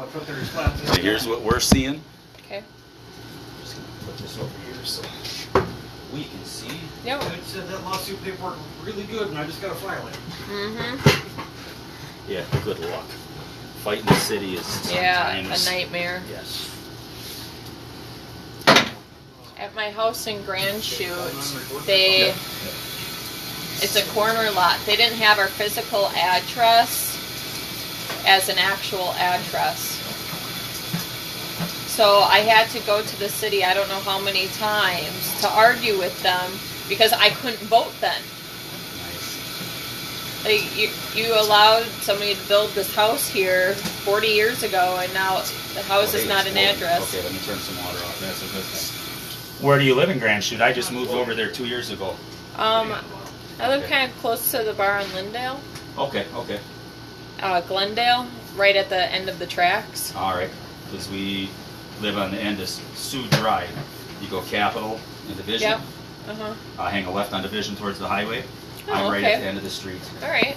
So here's what we're seeing. Okay. Just gonna put this over here so we can see. Yep. It said that lawsuit paperwork really good, and I just gotta file it. Yeah, good luck. Fighting the city is sometimes a nightmare. Yes. At my house in Grand Chute, it's a corner lot. They didn't have our physical address as an actual address. So I had to go to the city, I don't know how many times, to argue with them because I couldn't vote then. Like, you allowed somebody to build this house here 40 years ago, and now the house is not an address. Okay, let me turn some water off. That's a good thing. Where do you live in Grand Chute? I just moved over there 2 years ago. I live kind of close to the bar in Lindale. Okay. Glendale, right at the end of the tracks. All right, because we live on the end of Sioux Drive. You go Capitol and Division. Yep. Hang a left on Division towards the highway. Oh, I'm right okay. at the end of the street. All right.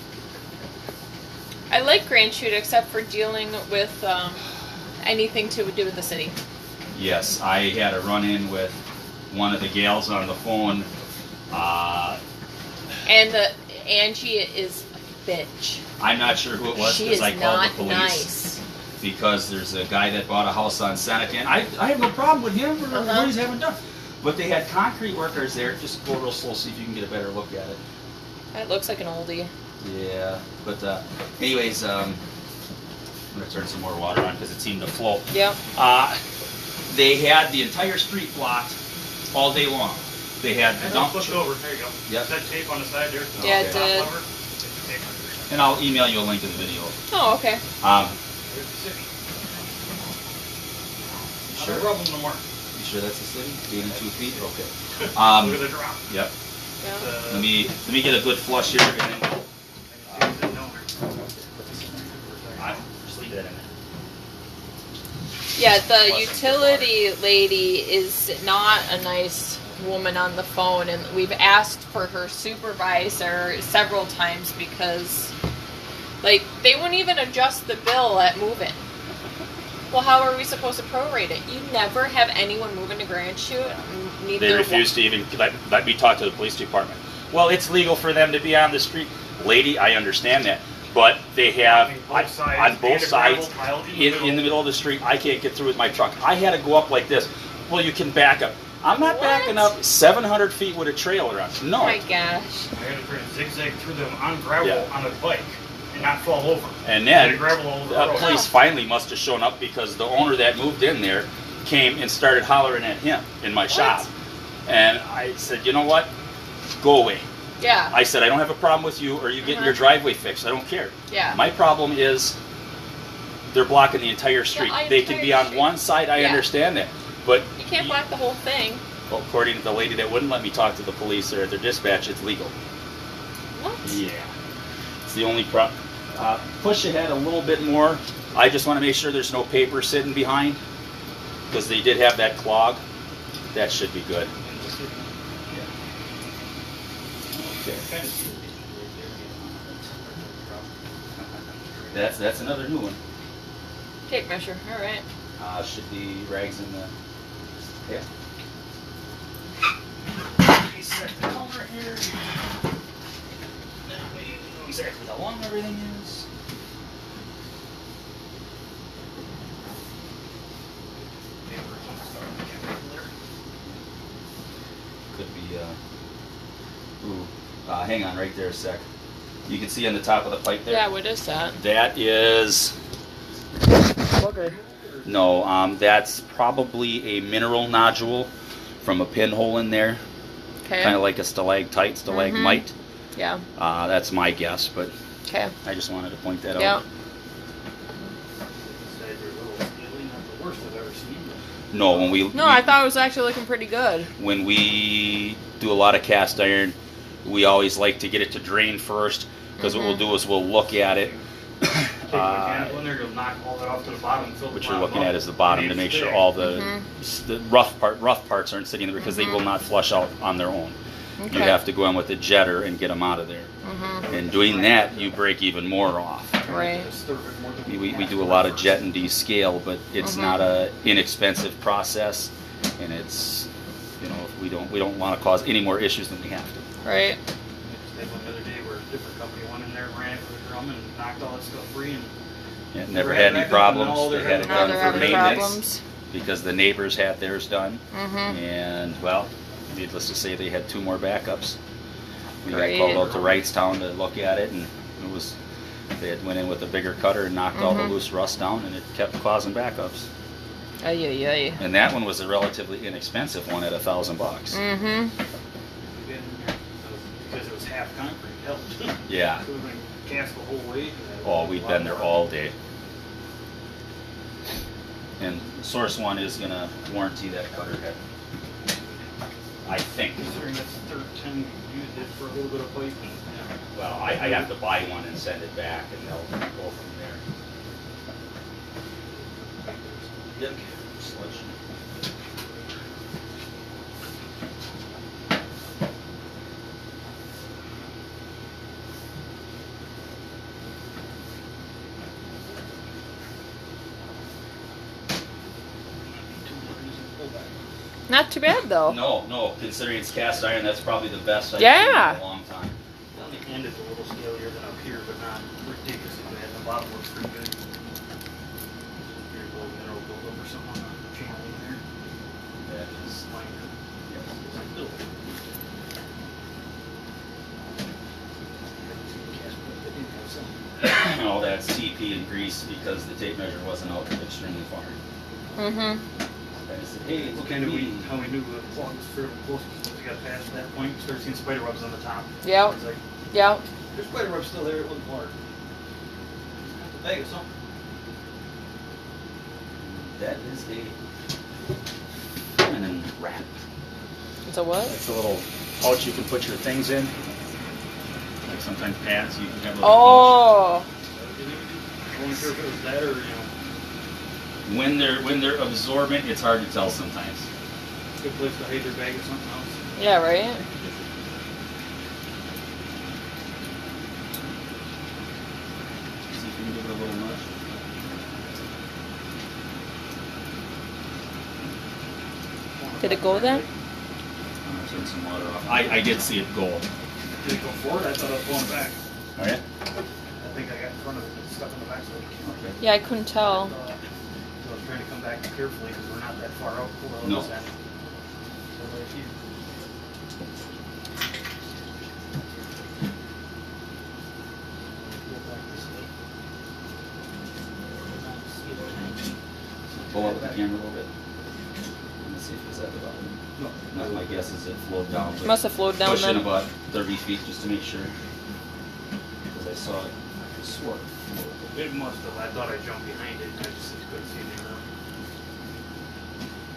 I like Grand Chute except for dealing with anything to do with the city. Yes, I had a run-in with one of the gals on the phone. And Angie is a bitch. I'm not sure who it was She because is I called not the police. nice. Because there's a guy that bought a house on Seneca, and I have no problem with him or what he's having done. But they had concrete workers there. Just go real slow, see if you can get a better look at it. It looks like an oldie. Yeah, but anyways, I'm gonna turn some more water on because it seemed to flow. Yep. They had the entire street blocked all day long. They had the dump. Flip it over. There you go. Yep. That tape on the side there. Yeah, it Okay. did. And I'll email you a link to the video. Oh, okay. Sure. Problem no more. You sure that's the city? Being in 2 feet? Okay. Look at the drop. Yep. Yeah. Let me get a good flush here, and then we'll just leave that in there. Yeah, the utility lady is not a nice woman on the phone, and we've asked for her supervisor several times because, like, they wouldn't even adjust the bill at move-in. Well, how are we supposed to prorate it? You never have anyone move into Grand Chute. They refuse to even let me talk to the police department. Well, it's legal for them to be on the street. Lady, I understand that. But they have, on both sides, in the middle of the street, I can't get through with my truck. I had to go up like this. Well, you can back up. I'm not backing up 700 feet with a trailer on. No. Oh my gosh. I had to try to zigzag through them on gravel on a bike and not fall over. And then the police finally must have shown up because the owner that moved in there came and started hollering at him in my shop. And I said, you know what? Go away. Yeah. I said, I don't have a problem with you or you getting your driveway fixed. I don't care. Yeah. My problem is they're blocking the entire street. They can be on one side, I understand that. But you can't block the whole thing. Well, according to the lady that wouldn't let me talk to the police or their dispatch, it's legal. What? Yeah. It's the only problem. Push ahead a little bit more. I just want to make sure there's no paper sitting behind because they did have that clog. That should be good. Yeah. Okay. That's another new one. Tape measure. All right. Should be rags in the. Yeah. Over here. That way you know exactly how long everything is. Could be. Hang on, right there a sec. You can see on the top of the pipe there. Yeah. What is that? That is. Booger. No, that's probably a mineral nodule from a pinhole in there. Okay. Kind of like a stalagmite. Yeah. That's my guess, but Okay. I just wanted to point that Yeah. out. No, No, I thought it was actually looking pretty good. When we do a lot of cast iron, we always like to get it to drain first, because what we'll do is we'll look at it. What you're looking at is the bottom to make sure all the rough parts aren't sitting there because they will not flush out on their own. Okay. You have to go in with a jetter and get them out of there. And doing that, you break even more off. Right. We do a lot of jet and descale, but it's not a inexpensive process, and it's, you know, we don't want to cause any more issues than we have to. Right. They went the other day where a different company went in there, ran it with a drum, and knocked all that stuff free, and Yeah, never had any problems. They had it Now done they're for having maintenance problems. because the neighbors had theirs done, Mm-hmm. and well, needless to say, they had 2 more backups. We got Great. called out to Wrightstown to look at it, and it was they had went in with a bigger cutter and knocked all the loose rust down, and it kept causing backups. Ay, ay, ay. And that one was a relatively inexpensive one at $1,000. Mm-hmm. again, because it was half concrete, helped. Yeah. It would have been cast the whole way. Oh, we'd been there all day. And Source One is gonna warranty that cutter head. I think. Considering that's the third time you used it for a little bit of pipe. And, Well, I have to buy one and send it back, and they'll go from there. Yep. Selection. Not too bad though. No, considering it's cast iron, that's probably the best I've Yeah. seen in a long time. On the end it's a little scalier than up here, but not ridiculously bad. The bottom looks pretty good. Here's a little mineral buildup or something on the channel in there. That is, Liner. yes. It's like little. No, that's TP and grease because the tape measure wasn't out extremely far. Mm-hmm. I said, hey, look at Kind of me. how we knew the plug was fairly close because we got past that point, we started seeing spider webs on the top. Yep. It's like, Yep. there's spider webs still there, it wasn't hard. The bag of something. That is a feminine wrap. It's a what? It's a little pouch you can put your things in. Like sometimes pads you can have a little Oh. I wasn't sure if it was that or, you know, pouch. When they're absorbent, it's hard to tell sometimes. good place to hide their bag or something else. Yeah, right? See if you can give it a little nudge. Did it go then? I'm gonna turn some water off. I did see it go. Did it go forward? I thought I was going back. Oh yeah? I think I got in front of it and stuck in the back so it came up. Okay. Yeah, I couldn't tell. So I was trying to come back carefully because we're not that far out. Well, No. this end. So right here. Go back this way. Pull up the camera a little bit. Let's see if it's at the bottom. No. Not my guess is it flowed down. but Must have flowed down push in then. about 30 feet just to make sure. Because I saw it. I swore it flowed. It must have. I thought I jumped behind it. I just couldn't see it anymore.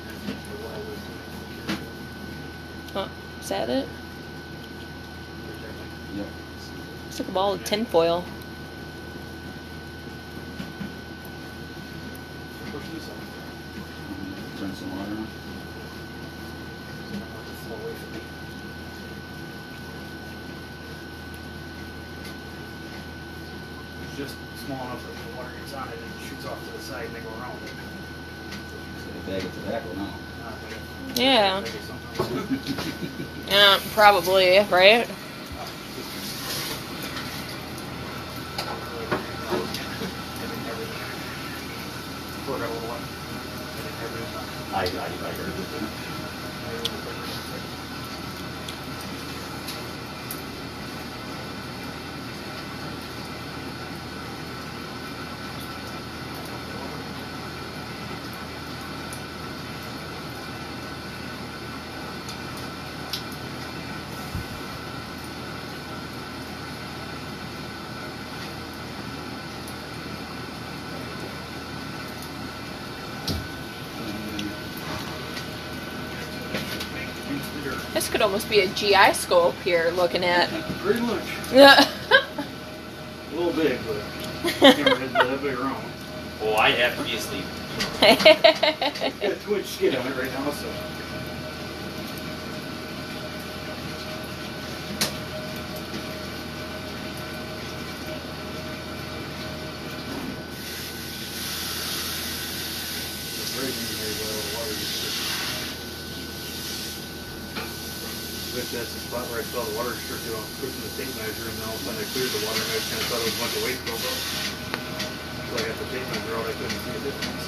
I think for what I was doing. Oh, is that it? Yep. It's like a ball of tinfoil. Push this up. Turn some water on. So I don't want it to flow away from me. It's just small enough that the water gets on it and it shoots off to the side and they go around it. It's like a bag of tobacco now. Yeah. Maybe sometimes. Yeah, probably, right? I heard it. This could almost be a GI scope here looking at. Pretty much. Yeah. A little big, but never had that big around. Oh, I have to be asleep. Got a 2-inch skid on it right now, so. right in here where all the water restricted. But that's the spot where I saw the water restricted on pushing the tape measure, and all of a sudden I cleared the water, and I just kind of thought it was a bunch of weight buildup. So I got the tape measure out, I couldn't see a difference.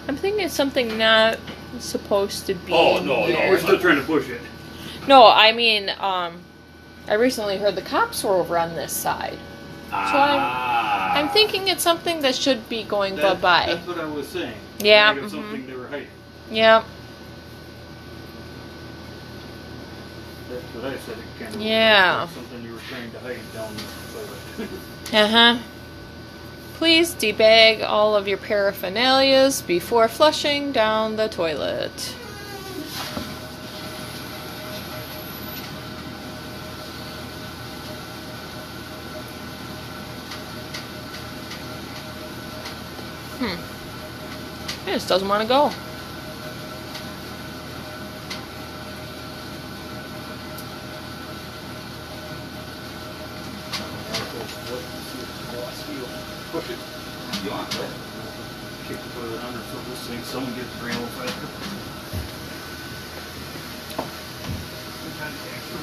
I'm thinking it's something not supposed to be. Oh, no, there. We're still trying to push it. No, I mean, I recently heard the cops were over on this side. I'm thinking it's something that should be going bye-bye. That's what I was saying. Yeah. I think it's something they were hiding. Yeah. That's what I said. It kind of Yeah. like something you were trying to hide down the toilet. Uh-huh. Please debag all of your paraphernalias before flushing down the toilet. It just doesn't want to go. Push it. You want to? Kick the toilet under so this thing, someone gets drained a little faster. Sometimes the extra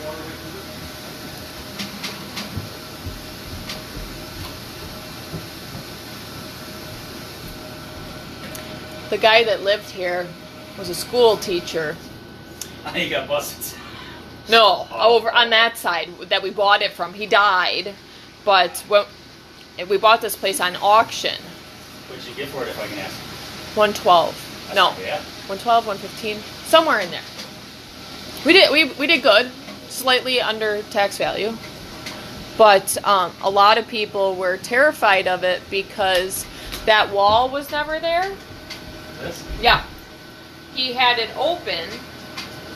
water away from it. The guy that lived here was a school teacher. I think he got busted. No, Oh. over on that side that we bought it from. He died, but we bought this place on auction. What'd you get for it, if I can ask? 112. That's No, not bad. 112, 115, somewhere in there. We did good, slightly under tax value, but a lot of people were terrified of it because that wall was never there. This? Yeah. He had it open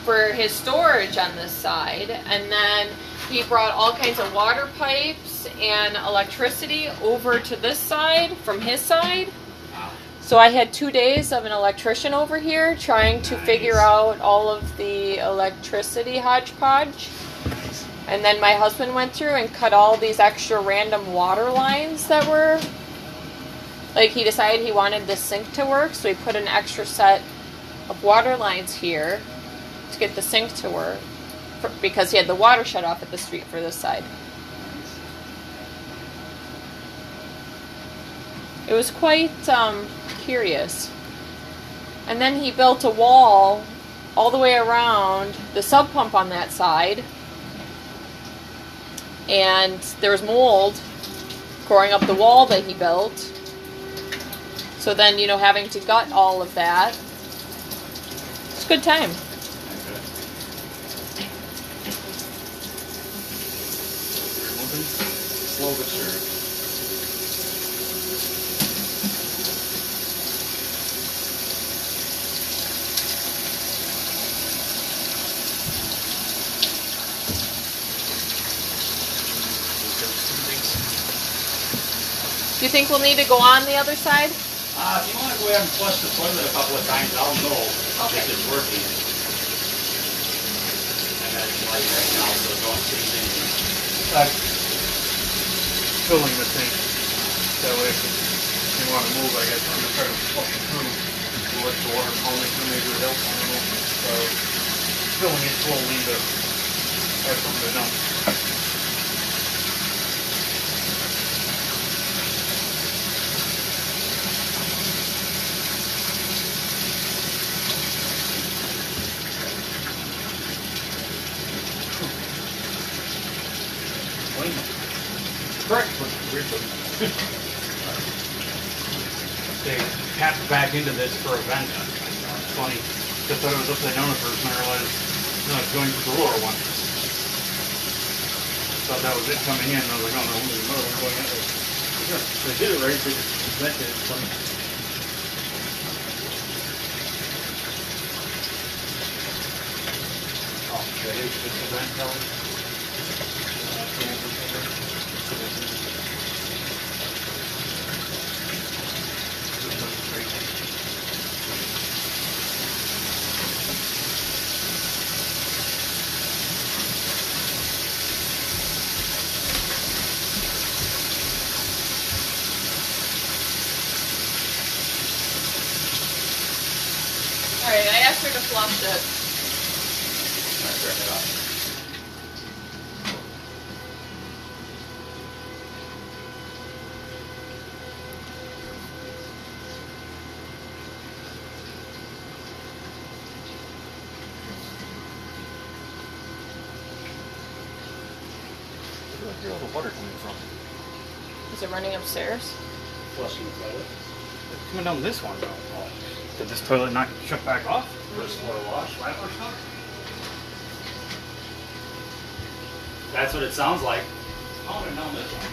for his storage on this side, and then he brought all kinds of water pipes and electricity over to this side from his side. Wow. So I had 2 days of an electrician over here trying to figure out all of the electricity hodgepodge. Nice. And then my husband went through and cut all these extra random water lines that were, like, he decided he wanted this sink to work, so he put an extra set of water lines here to get the sink to work, because he had the water shut off at the street for this side. It was quite curious. And then he built a wall all the way around the sub pump on that side, and there was mold growing up the wall that he built. So then, having to gut all of that. It's a good time. Slow but sure. Do you think we'll need to go on the other side? If you want to go ahead and flush the toilet a couple of times, I'll know if it's working. And that's like right now, so don't see anything. Filling the tank. That way if you want to move, I guess I'm going to try to flush it through. We'll let the water calming through, maybe it helps, I don't know. So, filling it slowly to have something to dump. Correct. They tapped back into this for a vent. It's funny. I thought it was upside down at first, and I realized it's going for the lower one. Thought that was it coming in, and I was like, oh no, there's another one going that way. They did it right, they just invented it. Funny. That is just a vent color. Alright, I asked her to flush it. Alright, turn it off. Where's all the water coming from? Is it running upstairs? Flushing the toilet. It's coming down this one though. Oh. Did this toilet not shut back off? First floor wash, flat wash stuff? That's what it sounds like. Oh, and down this one.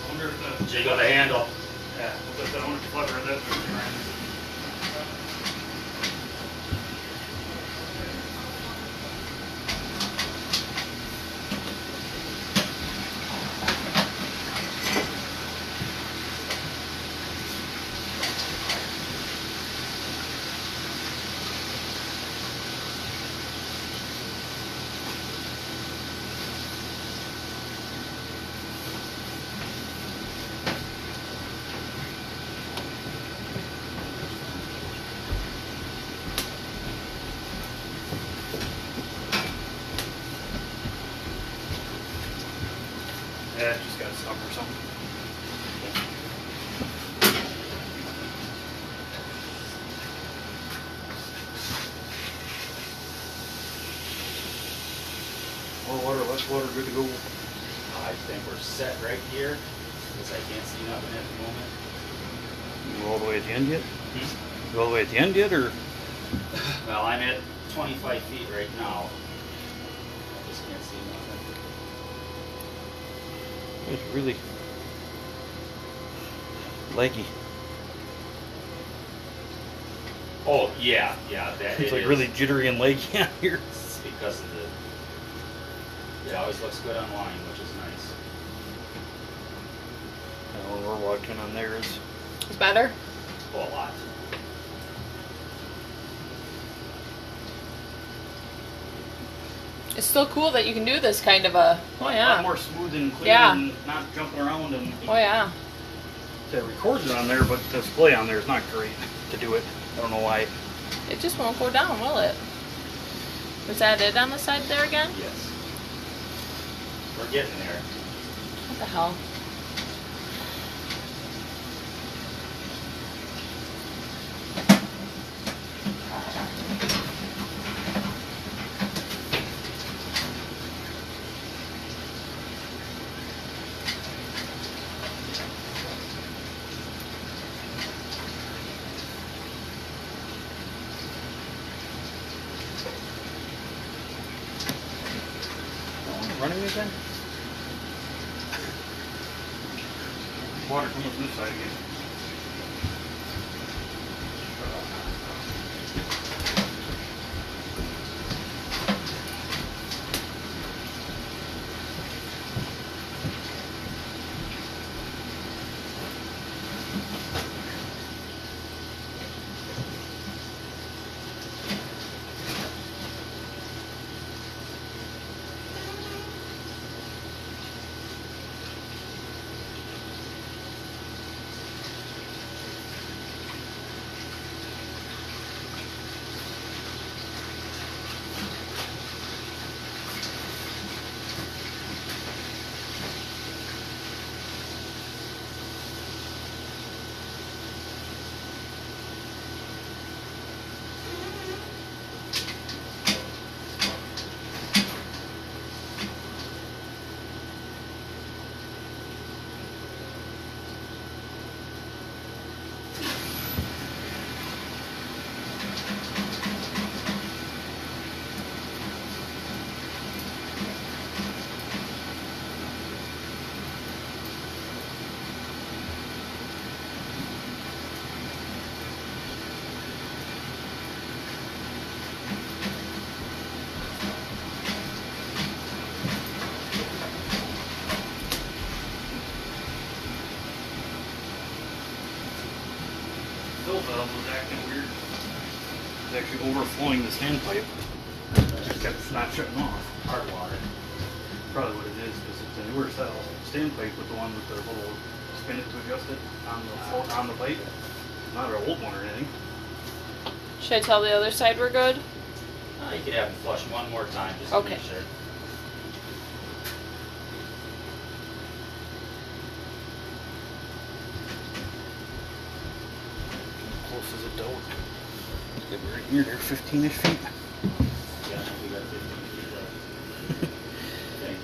I wonder if the Jiggle the handle. yeah, I wonder if the flutter of this one ran. Yeah, it just got stuck or something. More water, less water, good to go. I think we're set right here, because I can't see nothing at the moment. You all the way at the end yet? Hmm? You all the way at the end yet, or? Well, I'm at 25 feet right now. I just can't see nothing. It's really leggy. Oh, yeah, yeah. That, It's it like is. really jittery and leggy out here. It's because of the... It always looks good online, which is nice. When we're watching on theirs. It's better? Oh, a lot. It's still cool that you can do this kind of a. Oh A lot yeah. more smooth and clear Yeah. and not jumping around. And Oh yeah. it records it on there, but the display on there is not great to do it. I don't know why. It just won't go down, will it? Was that it on the side there again? Yes. We're getting there. What the hell? Running again? Water coming from this side again. fill valve was acting weird. It's actually overflowing the standpipe. It just kept not shutting off. Hard water. Probably what it is, because it's a newer style standpipe with the one with the little spinet to adjust it on the pipe. Not an old one or anything. Should I tell the other side we're good? You could have them flush one more time just to Okay. make sure. Close as a dough. Get right near there, 15-ish feet. Yeah, we got 15 feet of that. Okay.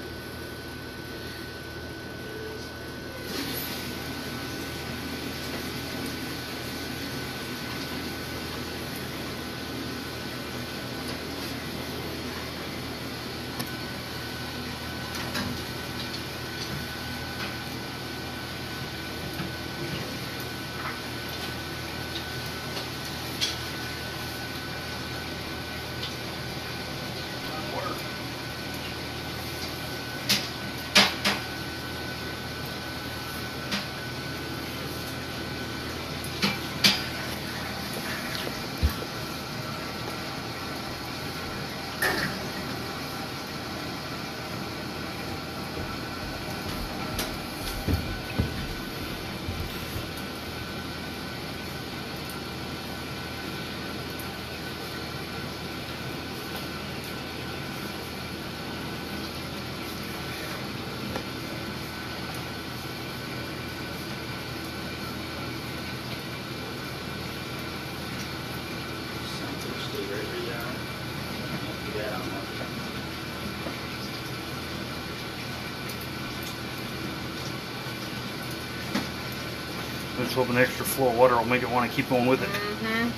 I'm just hoping the extra flow of water will make it want to keep going with it. Mm-hmm.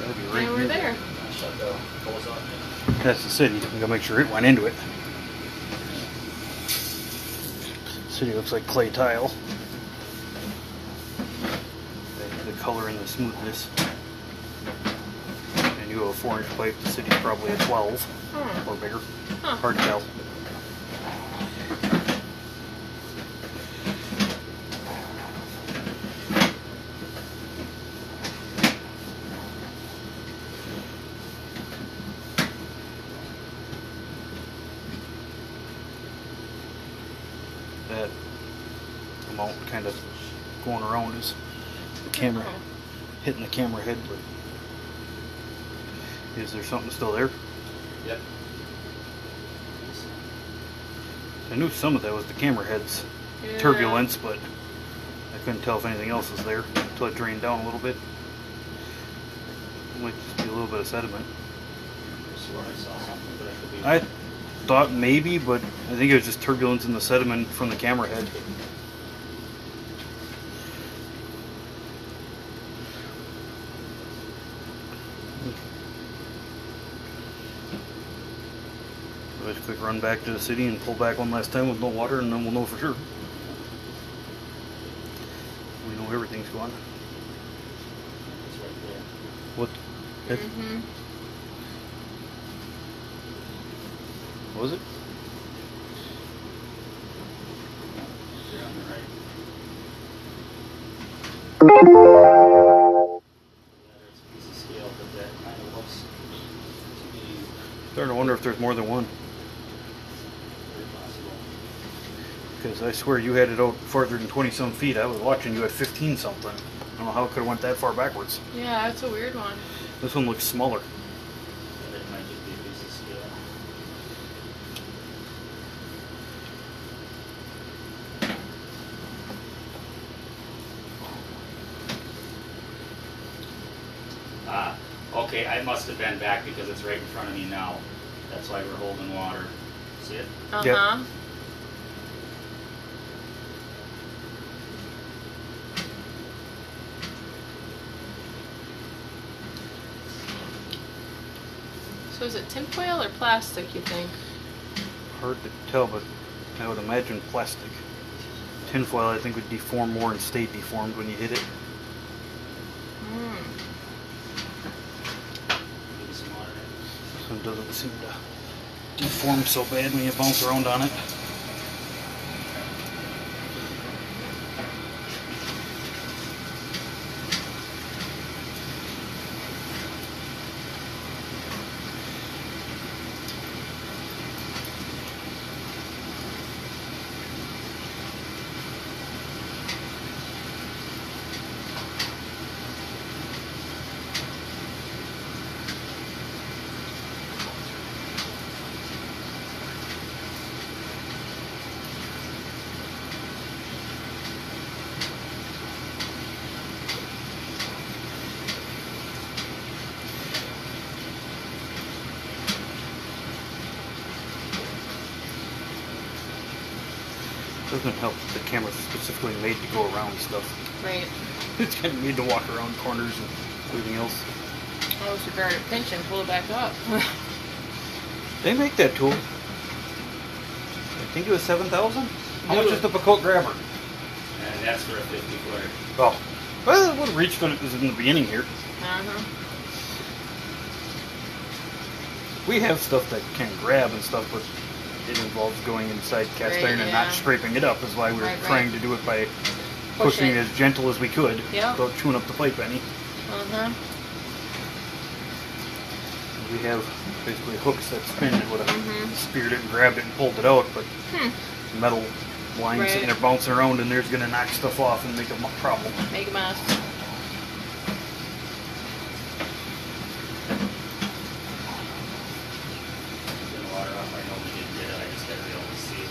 Gotta be right And we're near there. Shut the hose off. That's the city. We gotta make sure it went into it. City looks like clay tile. The color and the smoothness. And you have a 4-inch pipe. The city's probably a 12 or bigger. Huh. Hard to tell. That amount kind of going around is the camera hitting the camera head, but is there something still there? Yep. I knew some of that was the camera head's Yeah. turbulence, but I couldn't tell if anything else was there until it drained down a little bit. Might just be a little bit of sediment. I swore I saw something, but I could be. I thought maybe, but I think it was just turbulence in the sediment from the camera head. So I just quick run back to the city and pull back one last time with no water, and then we'll know for sure. We know everything's gone. It's right there. What? That, Mm-hmm. what was it? You're on the right. Yeah, there's a piece of scale, but that kind of looks to be Starting to wonder if there's more than one. very possible. Because I swear you had it out farther than 20 some feet. I was watching you at 15 something. I don't know how it could have went that far backwards. Yeah, that's a weird one. This one looks smaller. Yeah, that might just be a piece of scale. Okay, I must have been back because it's right in front of me now. That's why we're holding water. See it? Uh-huh. So is it tinfoil or plastic, you think? Hard to tell, but I would imagine plastic. Tinfoil, I think, would deform more and stay deformed when you hit it. Mm. Give me some water. This one doesn't seem to deform so bad when you bounce around on it. Doesn't help that the camera's specifically made to go around stuff. Right. It's kind of made to walk around corners and everything else. Oh, so better pinch and pull it back up. They make that tool. I think it was 7,000. How much is the Pacote grabber? And that's for a 50 footer. Oh, well, what reach gun is in the beginning here. Uh-huh. We have stuff that can grab and stuff, but it involves going inside cast Right, iron and yeah. not scraping it up. Is why we're Right, right. trying to do it by Push pushing it. it as gentle as we could Yeah. without chewing up the pipe any. Uh-huh. We have basically hooks that spin and would have Mhm. speared it and grabbed it and pulled it out, but Hmm. metal lines Right. sitting there bouncing around and there's going to knock stuff off and make a problem. Make a mess. Get the water off. I know we didn't get it. I just gotta be able to see it.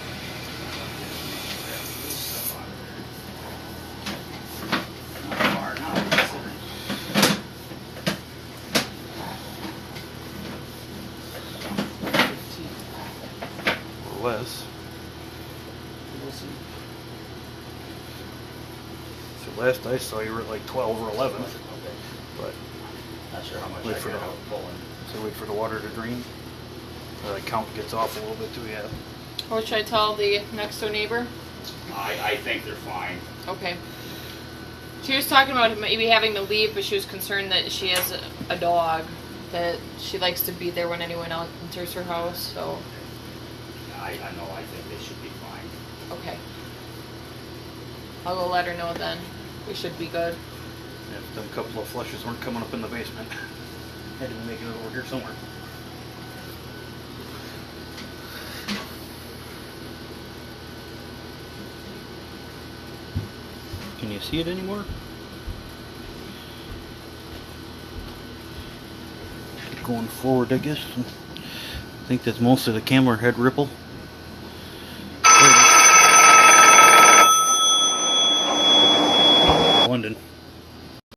Not far now, considering. Or less. We'll see. So last I saw you were at like 12 or 11, Okay. but Not sure how much Wait I for got the- out pulling. so wait for the water to drain. The count gets off a little bit too, yeah. What should I tell the next door neighbor? I think they're fine. Okay. She was talking about maybe having to leave, but she was concerned that she has a dog that she likes to be there when anyone else enters her house. So, I know. I think they should be fine. okay. I'll go let her know then. We should be good. If them couple of flushes weren't coming up in the basement, had to be making it over here somewhere. Can you see it anymore? Keep going forward, I guess. I think that's most of the camera head ripple.